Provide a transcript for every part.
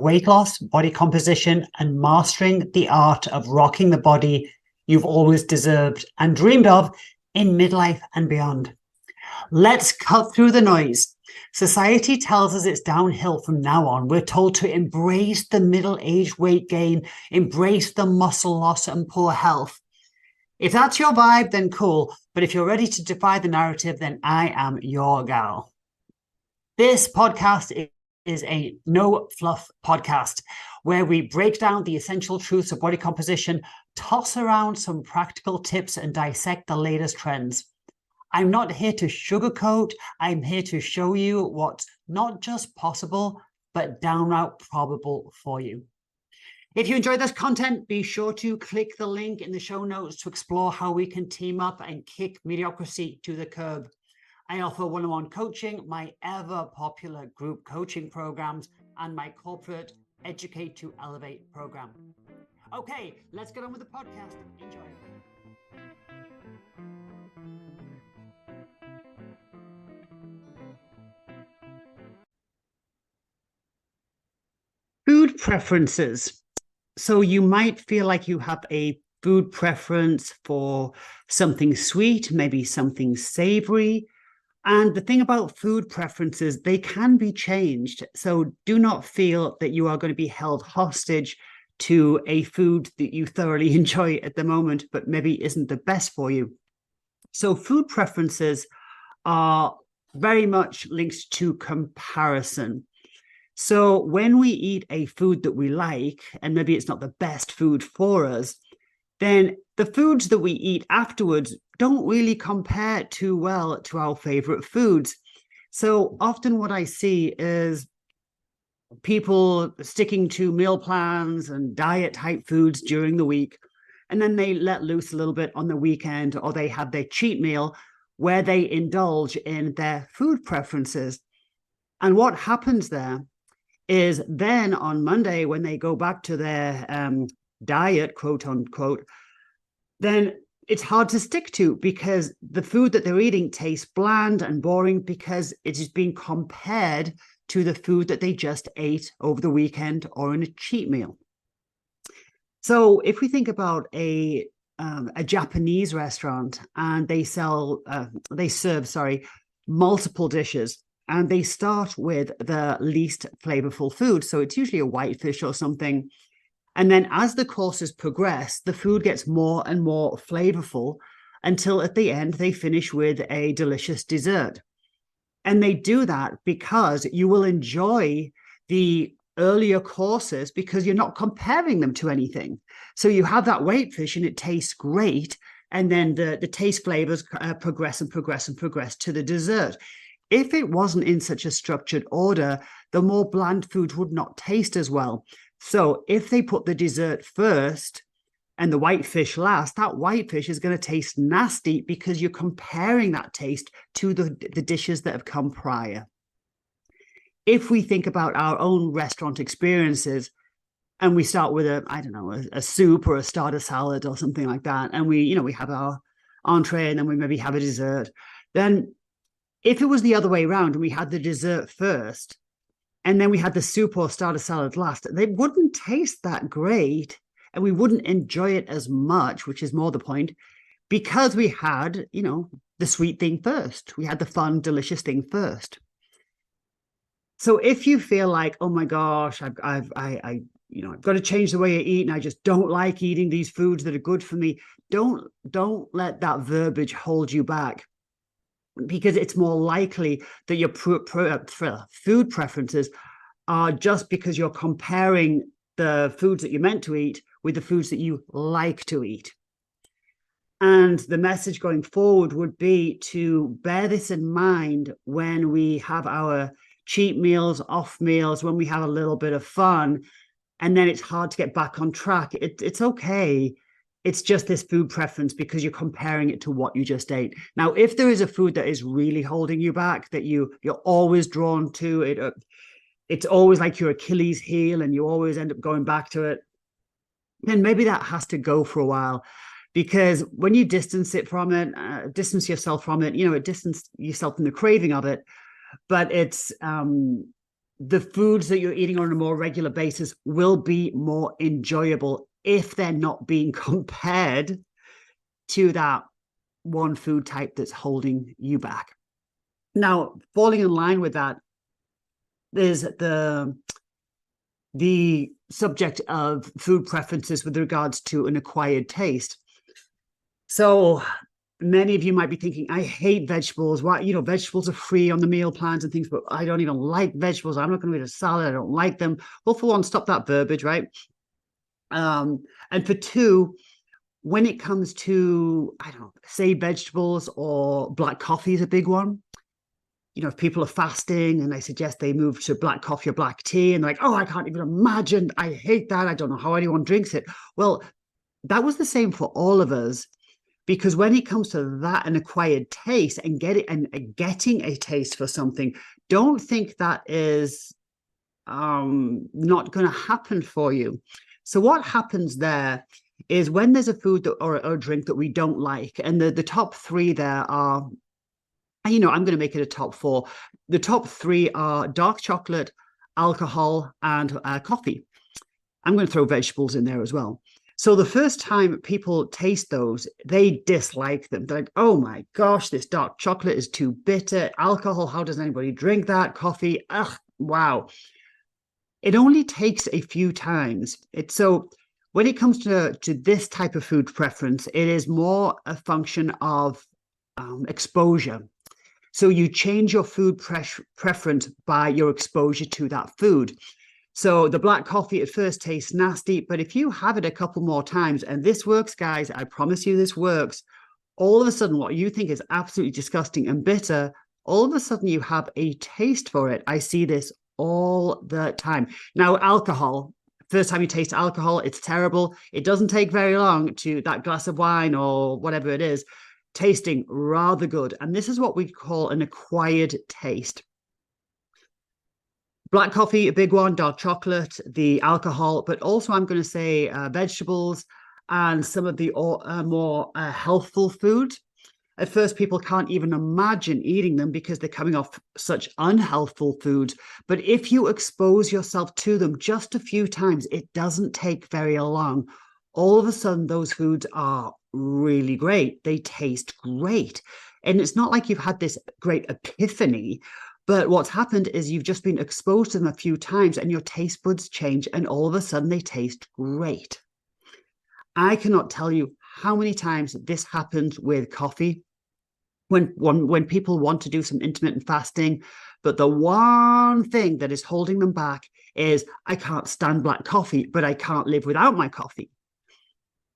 weight loss, body composition, and mastering the art of rocking the body you've always deserved and dreamed of in midlife and beyond. Let's cut through the noise. Society tells us it's downhill from now on. We're told to embrace the middle-aged weight gain, embrace the muscle loss and poor health. If that's your vibe, then cool. But if you're ready to defy the narrative, then I am your gal. This podcast is a no fluff podcast where we break down the essential truths of body composition, toss around some practical tips, and dissect the latest trends. I'm not here to sugarcoat. I'm here to show you what's not just possible, but downright probable for you. If you enjoy this content, be sure to click the link in the show notes to explore how we can team up and kick mediocrity to the curb. I offer one-on-one coaching, my ever-popular group coaching programs, and my corporate Educate to Elevate program. Okay, let's get on with the podcast. Enjoy. Food preferences. So you might feel like you have a food preference for something sweet, maybe something savory. And the thing about food preferences, they can be changed. So do not feel that you are going to be held hostage to a food that you thoroughly enjoy at the moment, but maybe isn't the best for you. So food preferences are very much linked to comparison. So when we eat a food that we like, and maybe it's not the best food for us, then the foods that we eat afterwards don't really compare too well to our favorite foods. So often what I see is people sticking to meal plans and diet type foods during the week, and then they let loose a little bit on the weekend, or they have their cheat meal where they indulge in their food preferences. And what happens there is then on Monday, when they go back to their diet, quote unquote, then it's hard to stick to because the food that they're eating tastes bland and boring because it is being compared to the food that they just ate over the weekend or in a cheat meal. So if we think about a Japanese restaurant and they serve multiple dishes, and they start with the least flavorful food. So it's usually a whitefish or something. And then as the courses progress, the food gets more and more flavorful until at the end, they finish with a delicious dessert. And they do that because you will enjoy the earlier courses because you're not comparing them to anything. So you have that whitefish and it tastes great. And then the taste flavors progress and progress and progress to the dessert. If it wasn't in such a structured order, the more bland food would not taste as well. So if they put the dessert first and the whitefish last, that whitefish is going to taste nasty because you're comparing that taste to the dishes that have come prior. If we think about our own restaurant experiences and we start with a soup or a starter salad or something like that, and we have our entree and then we maybe have a dessert, then if it was the other way around and we had the dessert first and then we had the soup or starter salad last, they wouldn't taste that great and we wouldn't enjoy it as much, which is more the point, because we had, the sweet thing first. We had the fun, delicious thing first. So if you feel like, oh my gosh, I've got to change the way I eat and I just don't like eating these foods that are good for me, don't let that verbiage hold you back. Because it's more likely that your food preferences are just because you're comparing the foods that you're meant to eat with the foods that you like to eat. And the message going forward would be to bear this in mind when we have our cheat meals, off meals, when we have a little bit of fun, and then it's hard to get back on track. It's okay. It's just this food preference because you're comparing it to what you just ate. Now, if there is a food that is really holding you back, that you're always drawn to, it's always like your Achilles heel and you always end up going back to it, then maybe that has to go for a while. Because when you distance yourself from it, distance yourself from the craving of it, but it's the foods that you're eating on a more regular basis will be more enjoyable if they're not being compared to that one food type that's holding you back. Now, falling in line with that, there's the subject of food preferences with regards to an acquired taste. So many of you might be thinking, I hate vegetables. Why, vegetables are free on the meal plans and things, but I don't even like vegetables. I'm not going to eat a salad. I don't like them. Well, for one, stop that verbiage, right? And for two, when it comes to, I don't know, say vegetables or black coffee is a big one. If people are fasting and I suggest they move to black coffee or black tea and they're like, oh, I can't even imagine. I hate that. I don't know how anyone drinks it. Well, that was the same for all of us, because when it comes to that, an acquired taste and getting a taste for something, don't think that is not going to happen for you. So what happens there is when there's a food or a drink that we don't like, and the top three there are, I'm going to make it a top four. The top three are dark chocolate, alcohol, and coffee. I'm going to throw vegetables in there as well. So the first time people taste those, they dislike them. They're like, oh my gosh, this dark chocolate is too bitter. Alcohol, how does anybody drink that? Coffee, ugh, wow. It only takes a few times. So when it comes to this type of food preference, it is more a function of exposure. So you change your food preference by your exposure to that food. So the black coffee at first tastes nasty, but if you have it a couple more times, and this works, guys, I promise you this works, all of a sudden what you think is absolutely disgusting and bitter, all of a sudden you have a taste for it. I see this all the time. Now, alcohol, first time you taste alcohol, it's terrible. It doesn't take very long to that glass of wine or whatever it is, tasting rather good. And this is what we call an acquired taste. Black coffee, a big one, dark chocolate, the alcohol, but also I'm going to say vegetables and some of the more healthful food. At first, people can't even imagine eating them because they're coming off such unhealthful foods. But if you expose yourself to them just a few times, it doesn't take very long. All of a sudden, those foods are really great. They taste great. And it's not like you've had this great epiphany, but what's happened is you've just been exposed to them a few times and your taste buds change and all of a sudden they taste great. I cannot tell you how many times this happens with coffee. When people want to do some intermittent fasting, but the one thing that is holding them back is, I can't stand black coffee, but I can't live without my coffee.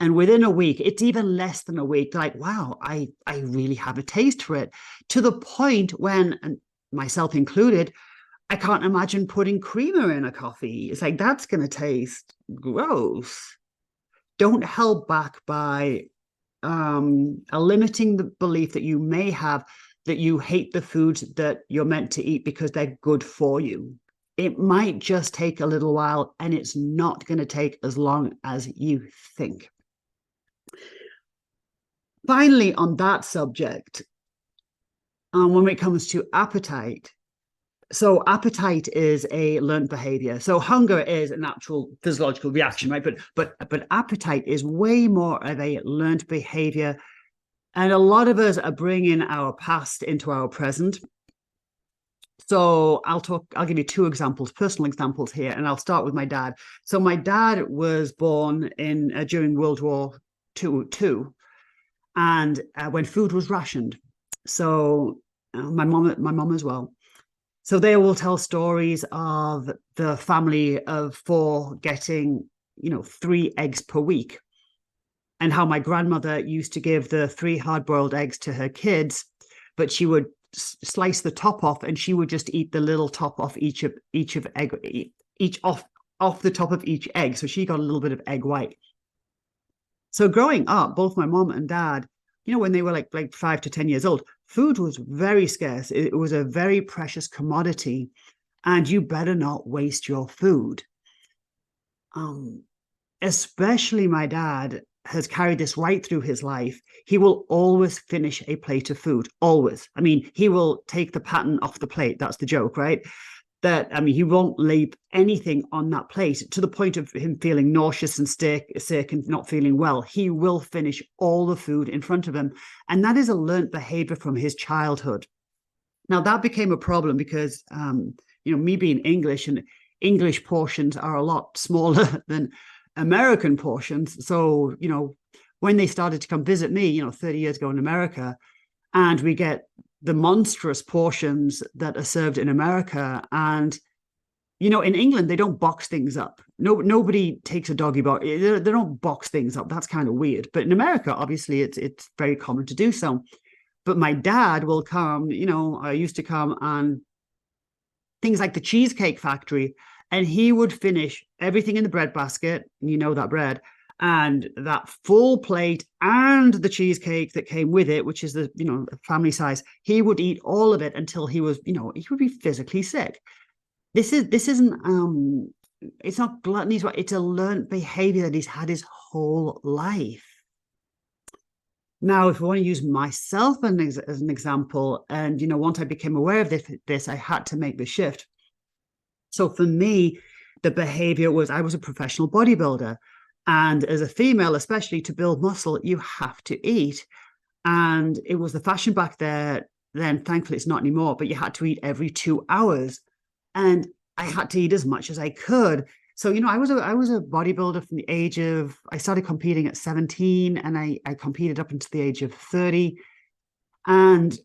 And within a week, it's even less than a week, like, wow, I really have a taste for it, to the point when, and myself included, I can't imagine putting creamer in a coffee. It's like, that's going to taste gross. Don't hold back by limiting the belief that you may have that you hate the foods that you're meant to eat because they're good for you. It might just take a little while, and it's not going to take as long as you think. Finally, on that subject, when it comes to appetite, so appetite is a learned behavior. So hunger is a natural physiological reaction, right? But appetite is way more of a learned behavior. And a lot of us are bringing our past into our present. So I'll give you two examples, personal examples here, and I'll start with my dad. So my dad was born during World War II, and when food was rationed. So my mom as well. So they will tell stories of the family of four getting, 3 eggs per week, and how my grandmother used to give the 3 hard-boiled eggs to her kids, but she would slice the top off and she would just eat the little top off each off the top of each egg. So she got a little bit of egg white. So growing up, both my mom and dad, when they were like 5 to 10 years old, food was very scarce. It was a very precious commodity, and you better not waste your food. Especially my dad has carried this right through his life. He will always finish a plate of food, always. I mean, he will take the pattern off the plate. That's the joke, right? that, I mean, he won't leave anything on that plate to the point of him feeling nauseous and sick and not feeling well. He will finish all the food in front of him. And that is a learned behavior from his childhood. Now, that became a problem because, me being English, and English portions are a lot smaller than American portions. So, when they started to come visit me, 30 years ago in America, and we get the monstrous portions that are served in America. And, in England, they don't box things up. Nobody takes a doggy box. They don't box things up. That's kind of weird. But in America, obviously, it's very common to do so. But my dad will come, I used to come on things like the Cheesecake Factory, and he would finish everything in the bread basket, that bread, and that full plate and the cheesecake that came with it, which is the, family size. He would eat all of it until he was, he would be physically sick. This isn't, it's not gluttony, it's a learned behavior that he's had his whole life. Now, if I want to use myself as an example, and, once I became aware of this, I had to make the shift. So for me, the behavior was, I was a professional bodybuilder. And as a female, especially to build muscle, you have to eat. And it was the fashion back there then. Thankfully, it's not anymore, but you had to eat every 2 hours. And I had to eat as much as I could. So, I was a bodybuilder from the age of, I started competing at 17, and I competed up until the age of 30. And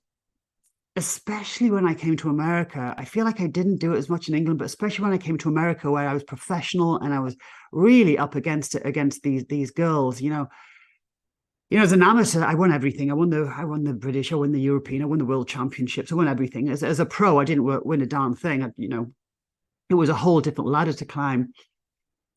especially when I came to America, I feel like I didn't do it as much in England, but especially when I came to America, where I was professional and I was really up against it, against these girls, as an amateur, I won everything. I won the British, I won the European, I won the World Championships, I won everything. As a pro, I didn't win a darn thing. It was a whole different ladder to climb.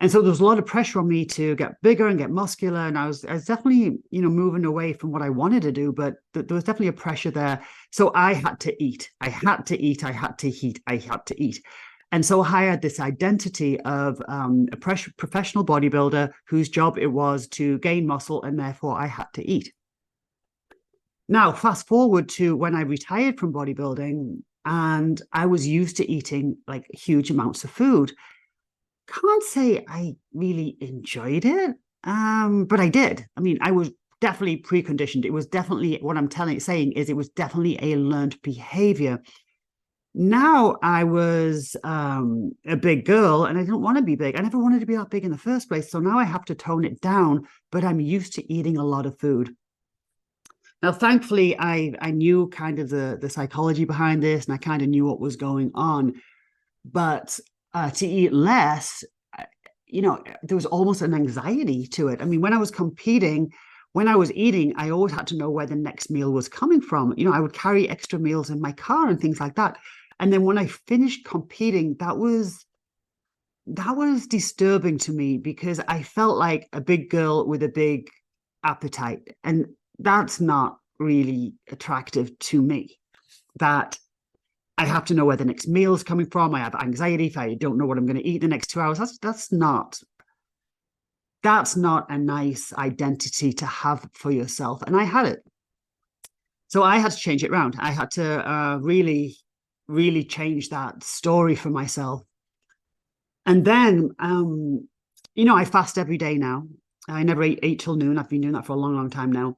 And so there was a lot of pressure on me to get bigger and get muscular. And I was definitely, moving away from what I wanted to do, but there was definitely a pressure there. So I had to eat. I had to eat. I had to eat. I had to eat. And so I had this identity of a professional bodybuilder whose job it was to gain muscle, and therefore I had to eat. Now, fast forward to when I retired from bodybuilding, and I was used to eating like huge amounts of food. Can't say I really enjoyed it, but I did. I mean, I was definitely preconditioned. It was definitely, what I'm saying is, it was definitely a learned behavior. Now I was a big girl, and I didn't want to be big. I never wanted to be that big in the first place. So now I have to tone it down, but I'm used to eating a lot of food. Now, thankfully, I knew kind of the psychology behind this, and I kind of knew what was going on. But to eat less, there was almost an anxiety to it. I mean, when I was competing, when I was eating, I always had to know where the next meal was coming from. I would carry extra meals in my car and things like that. And then when I finished competing, that was disturbing to me, because I felt like a big girl with a big appetite. And that's not really attractive to me. That I have to know where the next meal is coming from. I have anxiety if I don't know what I'm going to eat the next 2 hours. That's not a nice identity to have for yourself. And I had it. So I had to change it around. I had to really, really change that story for myself. And then, I fast every day now. I never ate till noon. I've been doing that for a long, long time now.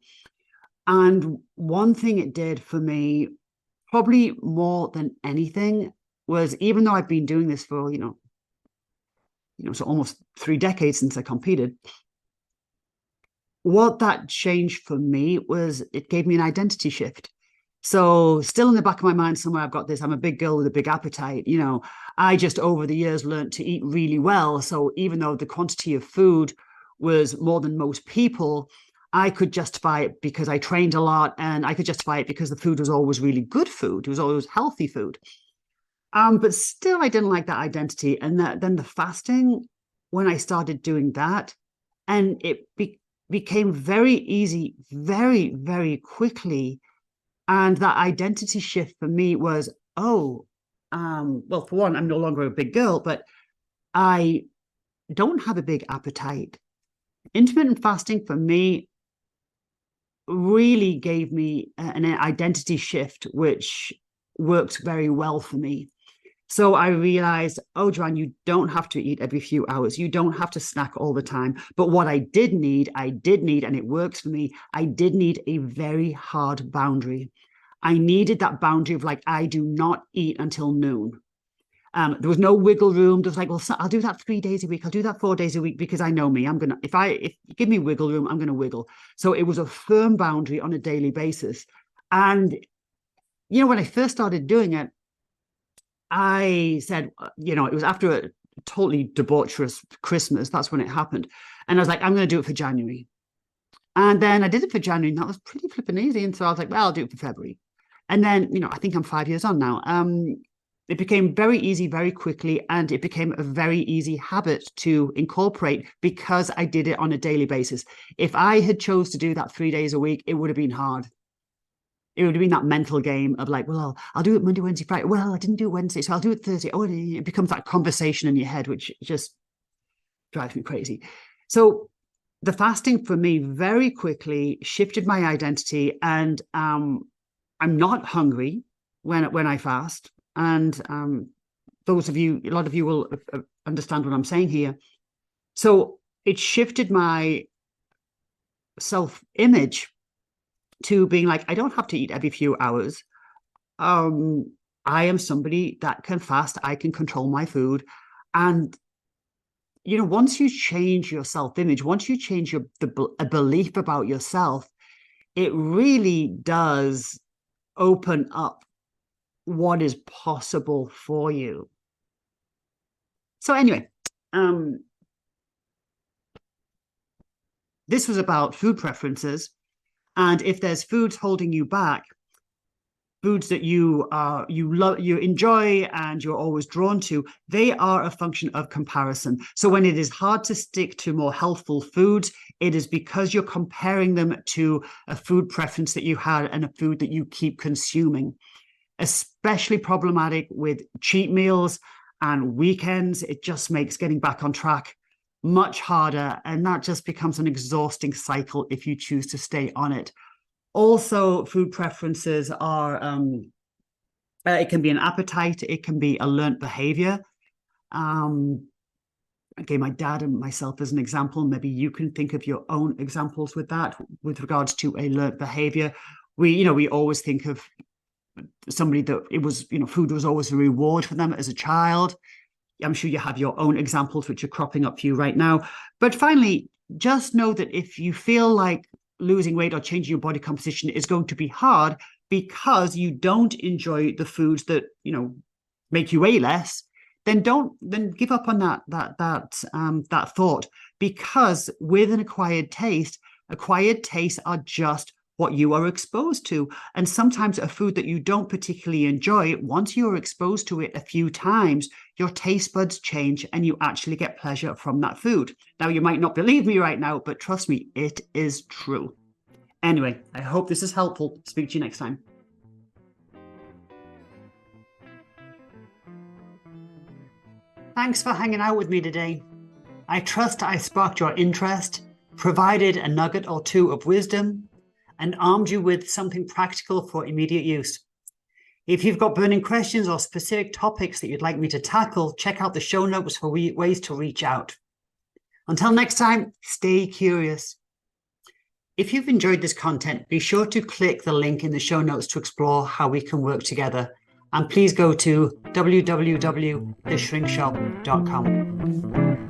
And one thing it did for me, probably more than anything, was, even though I've been doing this for, so almost 3 decades since I competed, what that changed for me was, it gave me an identity shift. So still in the back of my mind somewhere, I've got this, I'm a big girl with a big appetite. I just over the years learned to eat really well. So even though the quantity of food was more than most people, I could justify it because I trained a lot, and I could justify it because the food was always really good food. It was always healthy food. But still, I didn't like that identity. And then the fasting, when I started doing that, and it became very easy, very, very quickly. And that identity shift for me was, well, for one, I'm no longer a big girl, but I don't have a big appetite. Intermittent fasting for me really gave me an identity shift, which worked very well for me. So I realized, oh, Joanne, you don't have to eat every few hours. You don't have to snack all the time. But what I did need, and it works for me, I did need a very hard boundary. I needed that boundary of like, I do not eat until noon. There was no wiggle room. There was like, well, I'll do that 3 days a week. I'll do that 4 days a week because I know me. If you give me wiggle room, I'm going to wiggle. So it was a firm boundary on a daily basis. And, when I first started doing it, I said, it was after a totally debaucherous Christmas. That's when it happened. And I was like, I'm going to do it for January. And then I did it for January, and that was pretty flipping easy. And so I was like, well, I'll do it for February. And then, I think I'm 5 years on now. It became very easy very quickly, and it became a very easy habit to incorporate because I did it on a daily basis. If I had chose to do that 3 days a week, it would have been hard. It would have been that mental game of like, well, I'll do it Monday, Wednesday, Friday. Well, I didn't do it Wednesday, so I'll do it Thursday. Oh, it becomes that conversation in your head, which just drives me crazy. So the fasting for me very quickly shifted my identity, and I'm not hungry when I fast. And a lot of you will understand what I'm saying here. So it shifted my self-image to being like, I don't have to eat every few hours. I am somebody that can fast. I can control my food. And, once you change your self-image, once you change a belief about yourself, it really does open up what is possible for you. So anyway, this was about food preferences. And if there's foods holding you back, foods that you enjoy and you're always drawn to, they are a function of comparison. So when it is hard to stick to more healthful foods, it is because you're comparing them to a food preference that you had and a food that you keep consuming. Especially problematic with cheat meals and weekends. It just makes getting back on track much harder, and that just becomes an exhausting cycle if you choose to stay on it. Also, food preferences are it can be an appetite, it can be a learned behavior. Again, my dad and myself as an example. Maybe you can think of your own examples with that, with regards to a learned behavior. We always think of somebody that it was, food was always a reward for them as a child. I'm sure you have your own examples which are cropping up for you right now. But finally, just know that if you feel like losing weight or changing your body composition is going to be hard because you don't enjoy the foods that, make you weigh less, then give up on that thought, because with an acquired tastes are just what you are exposed to. And sometimes a food that you don't particularly enjoy, once you're exposed to it a few times, your taste buds change and you actually get pleasure from that food. Now, you might not believe me right now, but trust me, it is true. Anyway, I hope this is helpful. Speak to you next time. Thanks for hanging out with me today. I trust I sparked your interest, provided a nugget or two of wisdom, and armed you with something practical for immediate use. If you've got burning questions or specific topics that you'd like me to tackle, check out the show notes for ways to reach out. Until next time, stay curious. If you've enjoyed this content, be sure to click the link in the show notes to explore how we can work together. And please go to www.theshrinkshop.com.